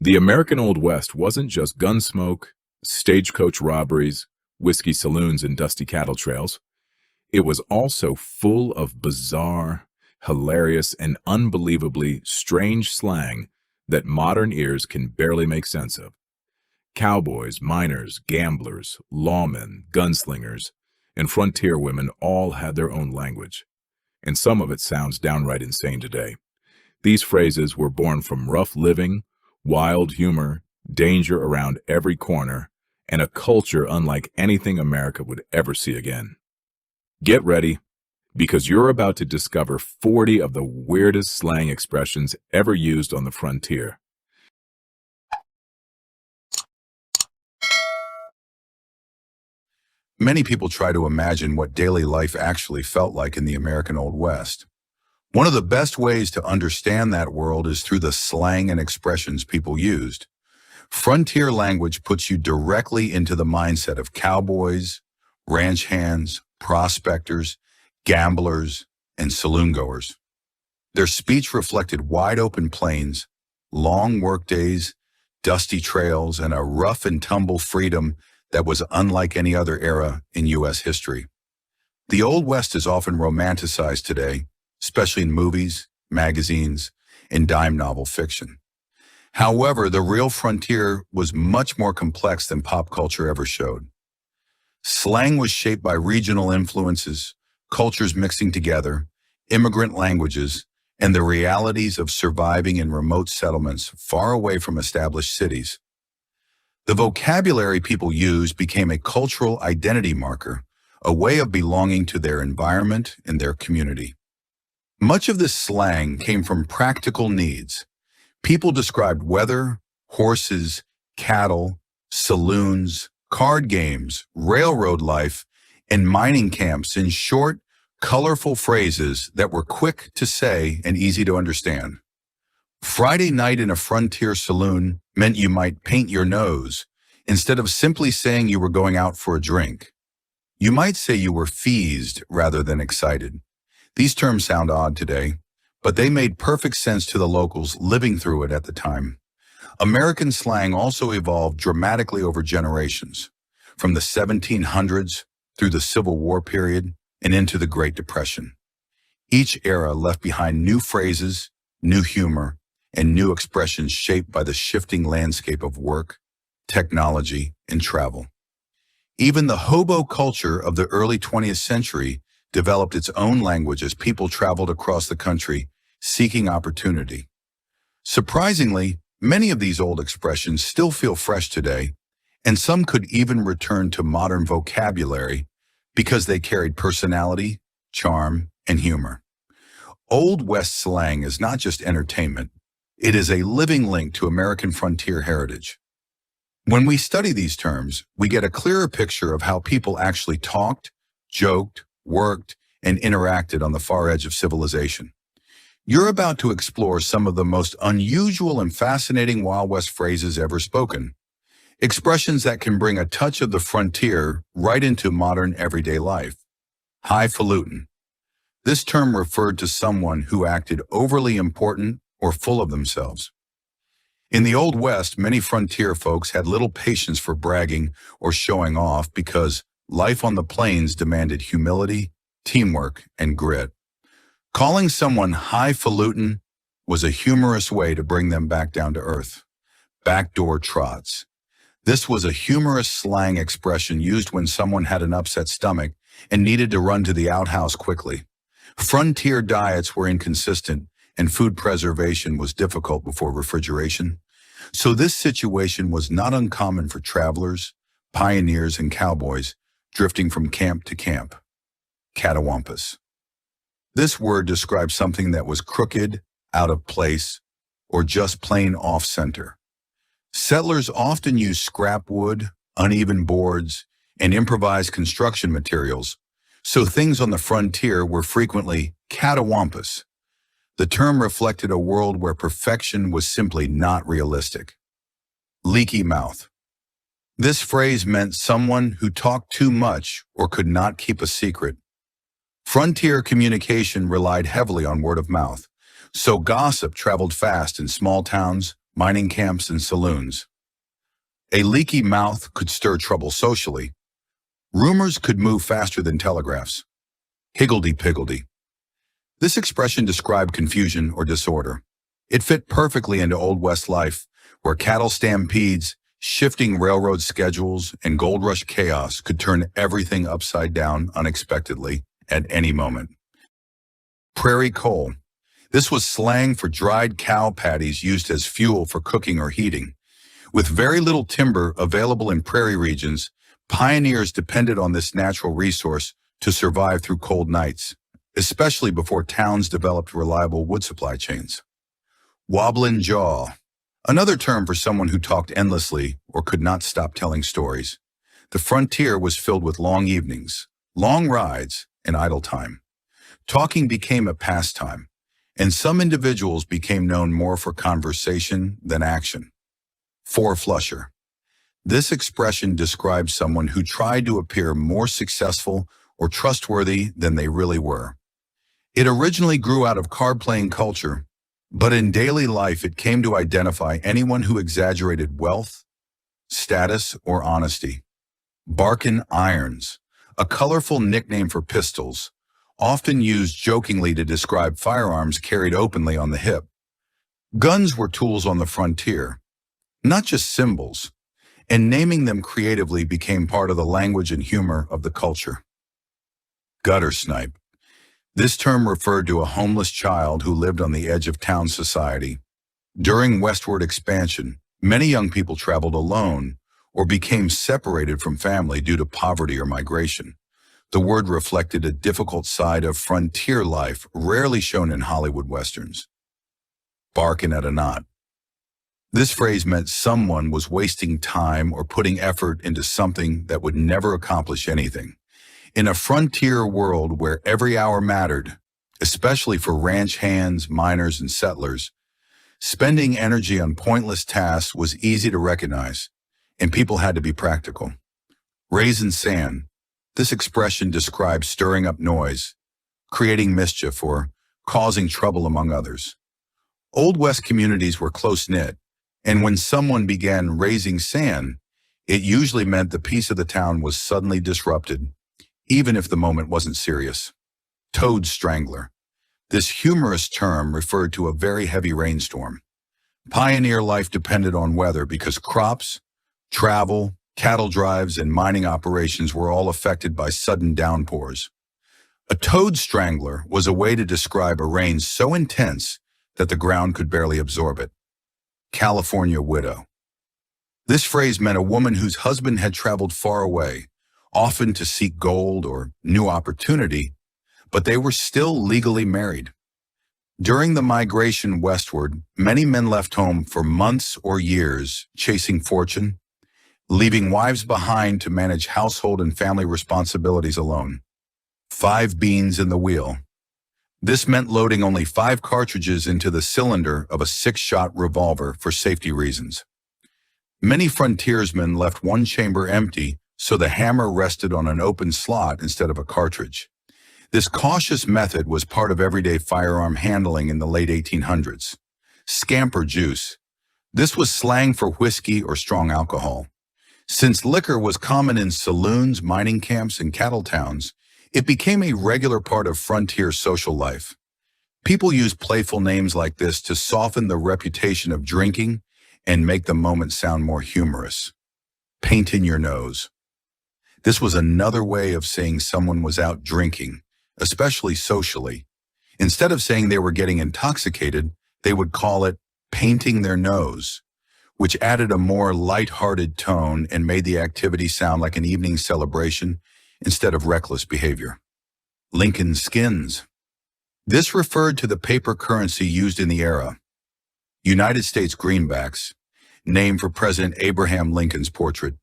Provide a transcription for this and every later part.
The American Old West wasn't just gunsmoke, stagecoach robberies, whiskey saloons, and dusty cattle trails. It was also full of bizarre, hilarious, and unbelievably strange slang that modern ears can barely make sense of. Cowboys, miners, gamblers, lawmen, gunslingers, and frontier women all had their own language, and some of it sounds downright insane today. These phrases were born from rough living, wild humor, danger around every corner, and a culture unlike anything America would ever see again. Get ready, because you're about to discover 40 of the weirdest slang expressions ever used on the frontier. Many people try to imagine what daily life actually felt like in the American Old West. One of the best ways to understand that world is through the slang and expressions people used. Frontier language puts you directly into the mindset of cowboys, ranch hands, prospectors, gamblers, and saloon-goers. Their speech reflected wide-open plains, long workdays, dusty trails, and a rough-and-tumble freedom that was unlike any other era in U.S. history. The Old West is often romanticized today, especially in movies, magazines, and dime novel fiction. However, the real frontier was much more complex than pop culture ever showed. Slang was shaped by regional influences, cultures mixing together, immigrant languages, and the realities of surviving in remote settlements far away from established cities. The vocabulary people used became a cultural identity marker, a way of belonging to their environment and their community. Much of this slang came from practical needs. People described weather, horses, cattle, saloons, card games, railroad life, and mining camps in short, colorful phrases that were quick to say and easy to understand. Friday night in a frontier saloon meant you might paint your nose, instead of simply saying you were going out for a drink. You might say you were feased rather than excited. These terms sound odd today, but they made perfect sense to the locals living through it at the time. American slang also evolved dramatically over generations, from the 1700s through the Civil War period and into the Great Depression. Each era left behind new phrases, new humor, and new expressions shaped by the shifting landscape of work, technology, and travel. Even the hobo culture of the early 20th century developed its own language as people traveled across the country seeking opportunity. Surprisingly, many of these old expressions still feel fresh today, and some could even return to modern vocabulary because they carried personality, charm, and humor. Old West slang is not just entertainment. It is a living link to American frontier heritage. When we study these terms, we get a clearer picture of how people actually talked, joked, worked, and interacted on the far edge of civilization. You're about to explore some of the most unusual and fascinating Wild West phrases ever spoken, expressions that can bring a touch of the frontier right into modern everyday life. Highfalutin. This term referred to someone who acted overly important or full of themselves. In the Old West, many frontier folks had little patience for bragging or showing off because life on the plains demanded humility, teamwork, and grit. Calling someone highfalutin was a humorous way to bring them back down to earth. Backdoor trots. This was a humorous slang expression used when someone had an upset stomach and needed to run to the outhouse quickly. Frontier diets were inconsistent, and food preservation was difficult before refrigeration. So this situation was not uncommon for travelers, pioneers, and cowboys drifting from camp to camp. Catawampus. This word describes something that was crooked, out of place, or just plain off-center. Settlers often used scrap wood, uneven boards, and improvised construction materials, so things on the frontier were frequently catawampus. The term reflected a world where perfection was simply not realistic. Leaky mouth. This phrase meant someone who talked too much or could not keep a secret. Frontier communication relied heavily on word of mouth, so gossip traveled fast in small towns, mining camps, and saloons. A leaky mouth could stir trouble socially. Rumors could move faster than telegraphs. Higgledy-piggledy. This expression described confusion or disorder. It fit perfectly into Old West life, where cattle stampedes, shifting railroad schedules, and gold rush chaos could turn everything upside down unexpectedly at any moment. Prairie coal. This was slang for dried cow patties used as fuel for cooking or heating. With very little timber available in prairie regions, pioneers depended on this natural resource to survive through cold nights, especially before towns developed reliable wood supply chains. Wobblin' jaw. Another term for someone who talked endlessly or could not stop telling stories. The frontier was filled with long evenings, long rides, and idle time. Talking became a pastime, and some individuals became known more for conversation than action. Four-flusher. This expression describes someone who tried to appear more successful or trustworthy than they really were. It originally grew out of card-playing culture, but in daily life it came to identify anyone who exaggerated wealth, status, or honesty. Barkin' irons, a colorful nickname for pistols, often used jokingly to describe firearms carried openly on the hip. Guns were tools on the frontier, not just symbols, and naming them creatively became part of the language and humor of the culture. Gutter snipe. This term referred to a homeless child who lived on the edge of town society. During westward expansion, many young people traveled alone or became separated from family due to poverty or migration. The word reflected a difficult side of frontier life rarely shown in Hollywood westerns. Barking at a knot. This phrase meant someone was wasting time or putting effort into something that would never accomplish anything. In a frontier world where every hour mattered, especially for ranch hands, miners, and settlers, spending energy on pointless tasks was easy to recognize, and people had to be practical. Raising sand. This expression describes stirring up noise, creating mischief, or causing trouble among others. Old West communities were close-knit, and when someone began raising sand, it usually meant the peace of the town was suddenly disrupted, even if the moment wasn't serious. Toad strangler. This humorous term referred to a very heavy rainstorm. Pioneer life depended on weather because crops, travel, cattle drives, and mining operations were all affected by sudden downpours. A toad strangler was a way to describe a rain so intense that the ground could barely absorb it. California widow. This phrase meant a woman whose husband had traveled far away, often to seek gold or new opportunity, but they were still legally married. During the migration westward, many men left home for months or years chasing fortune, leaving wives behind to manage household and family responsibilities alone. 5 beans in the wheel. This meant loading only 5 cartridges into the cylinder of a 6-shot revolver for safety reasons. Many frontiersmen left one chamber empty so the hammer rested on an open slot instead of a cartridge. This cautious method was part of everyday firearm handling in the late 1800s. Scamper juice. This was slang for whiskey or strong alcohol. Since liquor was common in saloons, mining camps, and cattle towns, it became a regular part of frontier social life. People used playful names like this to soften the reputation of drinking and make the moment sound more humorous. Painting your nose. This was another way of saying someone was out drinking, especially socially. Instead of saying they were getting intoxicated, they would call it painting their nose, which added a more light-hearted tone and made the activity sound like an evening celebration instead of reckless behavior. Lincoln skins. This referred to the paper currency used in the era. United States greenbacks, named for President Abraham Lincoln's portrait.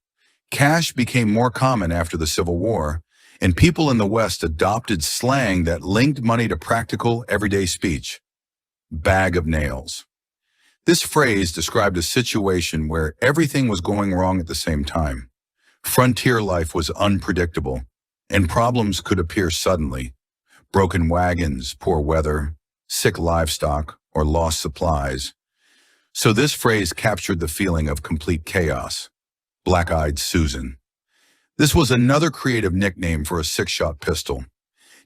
Cash became more common after the Civil War, and people in the West adopted slang that linked money to practical, everyday speech. Bag of nails. This phrase described a situation where everything was going wrong at the same time. Frontier life was unpredictable, and problems could appear suddenly. Broken wagons, poor weather, sick livestock, or lost supplies. So this phrase captured the feeling of complete chaos. Black-eyed Susan. This was another creative nickname for a six-shot pistol.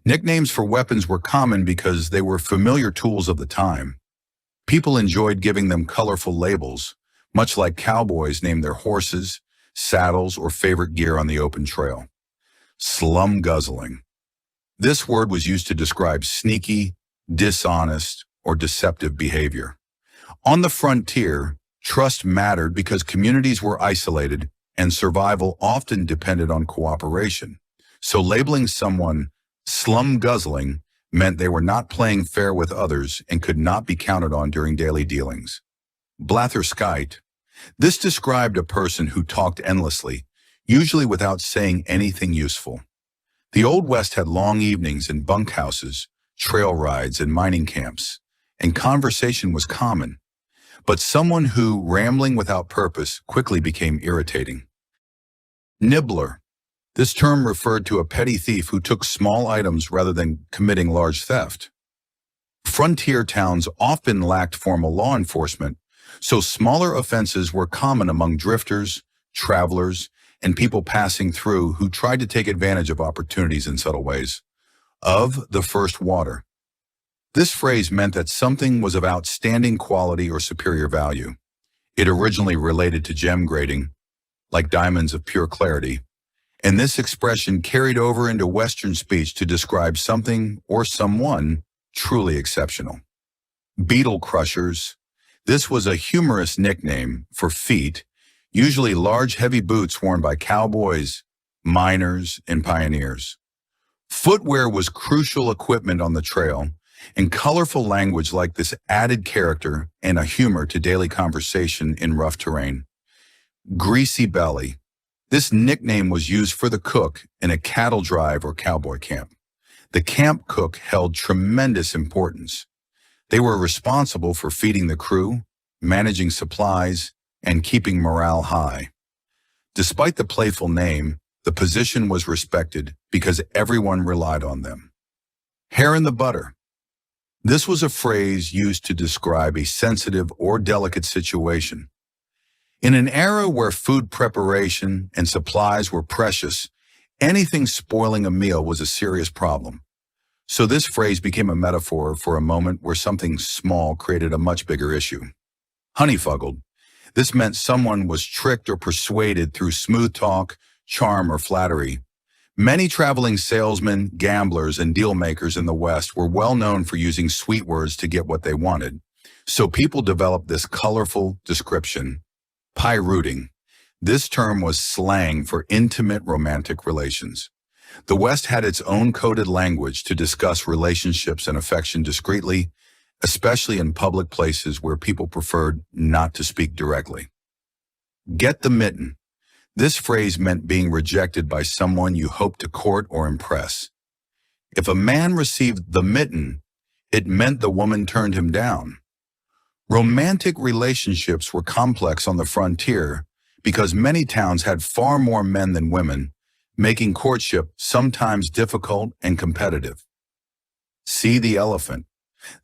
Nicknames for weapons were common because they were familiar tools of the time. People enjoyed giving them colorful labels, much like cowboys named their horses, saddles, or favorite gear on the open trail. Slum guzzling. This word was used to describe sneaky, dishonest, or deceptive behavior. On the frontier, trust mattered because communities were isolated and survival often depended on cooperation. So labeling someone slum guzzling meant they were not playing fair with others and could not be counted on during daily dealings. Blatherskite. This described a person who talked endlessly, usually without saying anything useful. The Old West had long evenings in bunkhouses, trail rides, and mining camps, and conversation was common. But someone who, rambling without purpose, quickly became irritating. Nibbler. This term referred to a petty thief who took small items rather than committing large theft. Frontier towns often lacked formal law enforcement, so smaller offenses were common among drifters, travelers, and people passing through who tried to take advantage of opportunities in subtle ways. Of the first water. This phrase meant that something was of outstanding quality or superior value. It originally related to gem grading, like diamonds of pure clarity, and this expression carried over into Western speech to describe something or someone truly exceptional. Beetle crushers. This was a humorous nickname for feet, usually large, heavy boots worn by cowboys, miners, and pioneers. Footwear was crucial equipment on the trail, and colorful language like this added character and a humor to daily conversation in rough terrain. Greasy belly. This nickname was used for the cook in a cattle drive or cowboy camp. The camp cook held tremendous importance. They were responsible for feeding the crew, managing supplies, and keeping morale high. Despite the playful name, the position was respected because everyone relied on them. Hair in the butter. This was a phrase used to describe a sensitive or delicate situation. In an era where food preparation and supplies were precious, anything spoiling a meal was a serious problem. So this phrase became a metaphor for a moment where something small created a much bigger issue. Honeyfuggled. This meant someone was tricked or persuaded through smooth talk, charm, or flattery. Many traveling salesmen, gamblers, and deal makers in the West were well known for using sweet words to get what they wanted. So people developed this colorful description. Pie rooting. This term was slang for intimate romantic relations. The West had its own coded language to discuss relationships and affection discreetly, especially in public places where people preferred not to speak directly. Get the mitten. This phrase meant being rejected by someone you hoped to court or impress. If a man received the mitten, it meant the woman turned him down. Romantic relationships were complex on the frontier because many towns had far more men than women, making courtship sometimes difficult and competitive. See the elephant.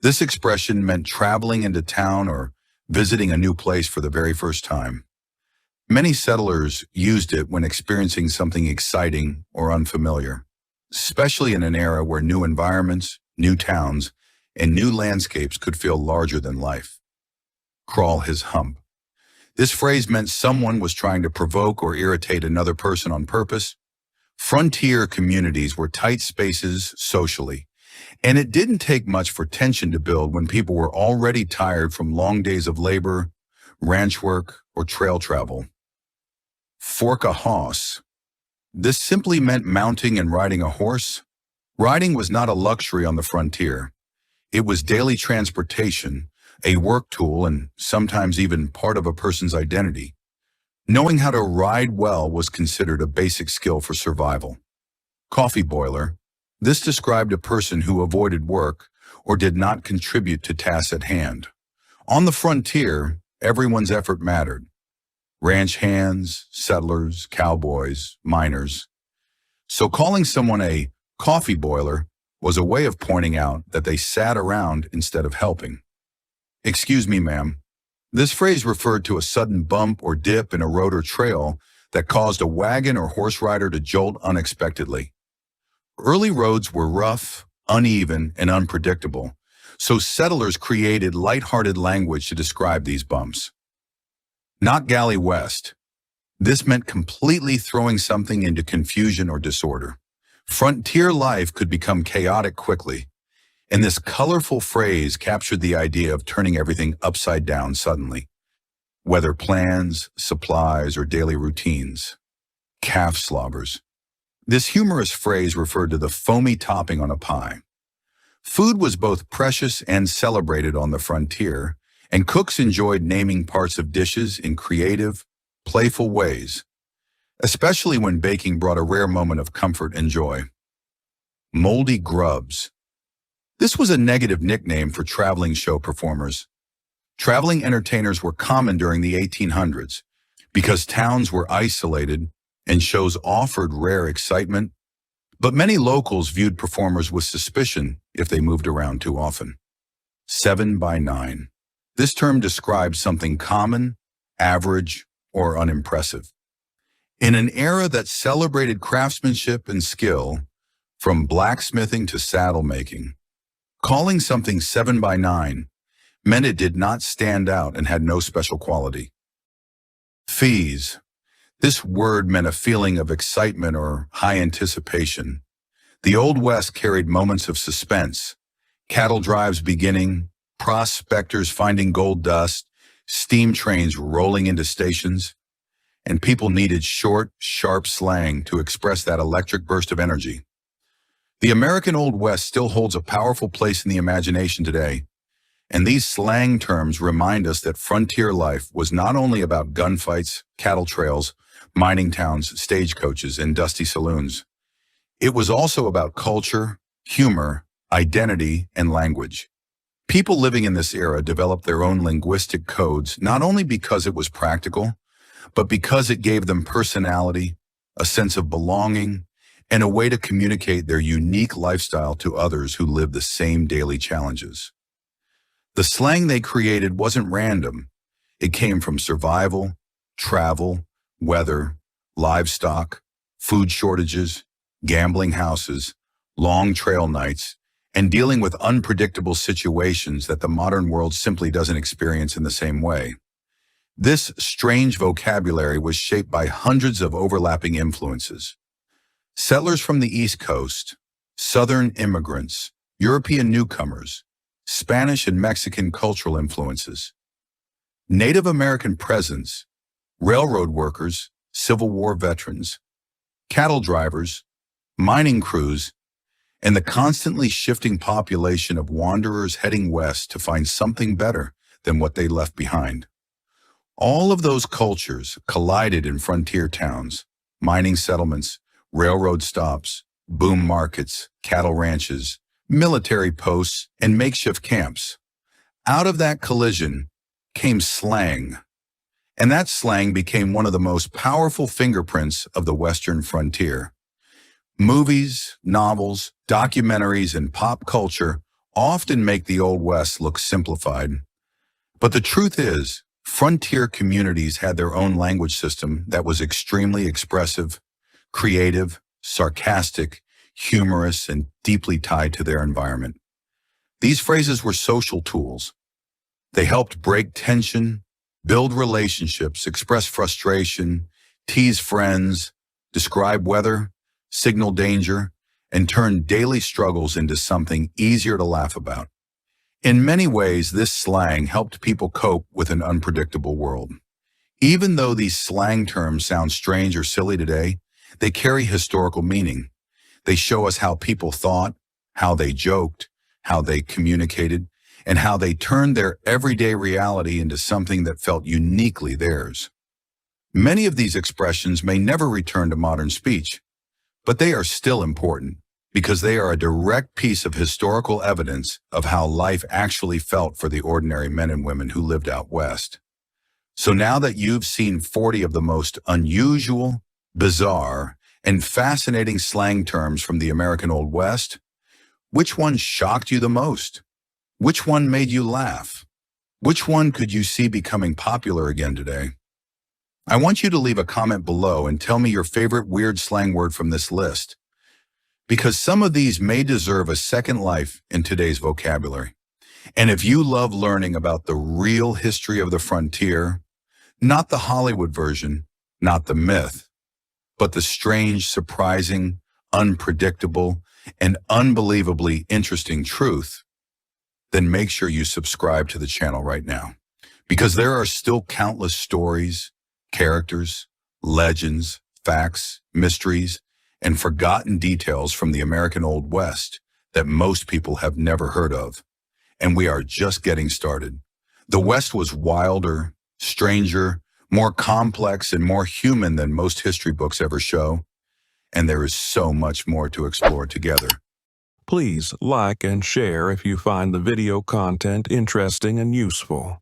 This expression meant traveling into town or visiting a new place for the very first time. Many settlers used it when experiencing something exciting or unfamiliar, especially in an era where new environments, new towns, and new landscapes could feel larger than life. Crawl his hump. This phrase meant someone was trying to provoke or irritate another person on purpose. Frontier communities were tight spaces socially, and it didn't take much for tension to build when people were already tired from long days of labor, ranch work, or trail travel. Fork a hoss. This simply meant mounting and riding a horse. Riding was not a luxury on the frontier. It was daily transportation, a work tool, and sometimes even part of a person's identity. Knowing how to ride well was considered a basic skill for survival. Coffee boiler. This described a person who avoided work or did not contribute to tasks at hand. On the frontier, everyone's effort mattered. Ranch hands, settlers, cowboys, miners. So calling someone a coffee boiler was a way of pointing out that they sat around instead of helping. Excuse me, ma'am. This phrase referred to a sudden bump or dip in a road or trail that caused a wagon or horse rider to jolt unexpectedly. Early roads were rough, uneven, and unpredictable, so settlers created lighthearted language to describe these bumps. Not galley west. This meant completely throwing something into confusion or disorder. Frontier life could become chaotic quickly, and this colorful phrase captured the idea of turning everything upside down suddenly. Whether plans, supplies, or daily routines. Calf slobbers. This humorous phrase referred to the foamy topping on a pie. Food was both precious and celebrated on the frontier, and cooks enjoyed naming parts of dishes in creative, playful ways, especially when baking brought a rare moment of comfort and joy. Moldy grubs. This was a negative nickname for traveling show performers. Traveling entertainers were common during the 1800s because towns were isolated and shows offered rare excitement, but many locals viewed performers with suspicion if they moved around too often. 7 by 9. This term describes something common, average, or unimpressive. In an era that celebrated craftsmanship and skill, from blacksmithing to saddle making, calling something 7 by 9 meant it did not stand out and had no special quality. Fees. This word meant a feeling of excitement or high anticipation. The Old West carried moments of suspense, cattle drives beginning, prospectors finding gold dust, steam trains rolling into stations, and people needed short, sharp slang to express that electric burst of energy. The American Old West still holds a powerful place in the imagination today, and these slang terms remind us that frontier life was not only about gunfights, cattle trails, mining towns, stagecoaches, and dusty saloons. It was also about culture, humor, identity, and language. People living in this era developed their own linguistic codes not only because it was practical, but because it gave them personality, a sense of belonging, and a way to communicate their unique lifestyle to others who lived the same daily challenges. The slang they created wasn't random. It came from survival, travel, weather, livestock, food shortages, gambling houses, long trail nights, and dealing with unpredictable situations that the modern world simply doesn't experience in the same way. This strange vocabulary was shaped by hundreds of overlapping influences. Settlers from the East Coast, Southern immigrants, European newcomers, Spanish and Mexican cultural influences, Native American presence, railroad workers, Civil War veterans, cattle drivers, mining crews, and the constantly shifting population of wanderers heading west to find something better than what they left behind. All of those cultures collided in frontier towns, mining settlements, railroad stops, boom markets, cattle ranches, military posts, and makeshift camps. Out of that collision came slang, and that slang became one of the most powerful fingerprints of the Western frontier. Movies, novels, documentaries, and pop culture often make the Old West look simplified. But the truth is, frontier communities had their own language system that was extremely expressive, creative, sarcastic, humorous, and deeply tied to their environment. These phrases were social tools. They helped break tension, build relationships, express frustration, tease friends, describe weather, signal danger, and turn daily struggles into something easier to laugh about. In many ways, this slang helped people cope with an unpredictable world. Even though these slang terms sound strange or silly today, they carry historical meaning. They show us how people thought, how they joked, how they communicated, and how they turned their everyday reality into something that felt uniquely theirs. Many of these expressions may never return to modern speech, but they are still important because they are a direct piece of historical evidence of how life actually felt for the ordinary men and women who lived out west. So now that you've seen 40 of the most unusual, bizarre, and fascinating slang terms from the American Old West, which one shocked you the most? Which one made you laugh? Which one could you see becoming popular again today? I want you to leave a comment below and tell me your favorite weird slang word from this list, because some of these may deserve a second life in today's vocabulary. And if you love learning about the real history of the frontier, not the Hollywood version, not the myth, but the strange, surprising, unpredictable, and unbelievably interesting truth, then make sure you subscribe to the channel right now. Because there are still countless stories, characters, legends, facts, mysteries, and forgotten details from the American Old West that most people have never heard of. And we are just getting started. The West was wilder, stranger, more complex, and more human than most history books ever show. And there is so much more to explore together. Please like and share if you find the video content interesting and useful.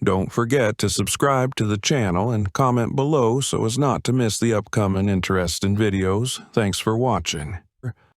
Don't forget to subscribe to the channel and comment below so as not to miss the upcoming interesting videos. Thanks for watching.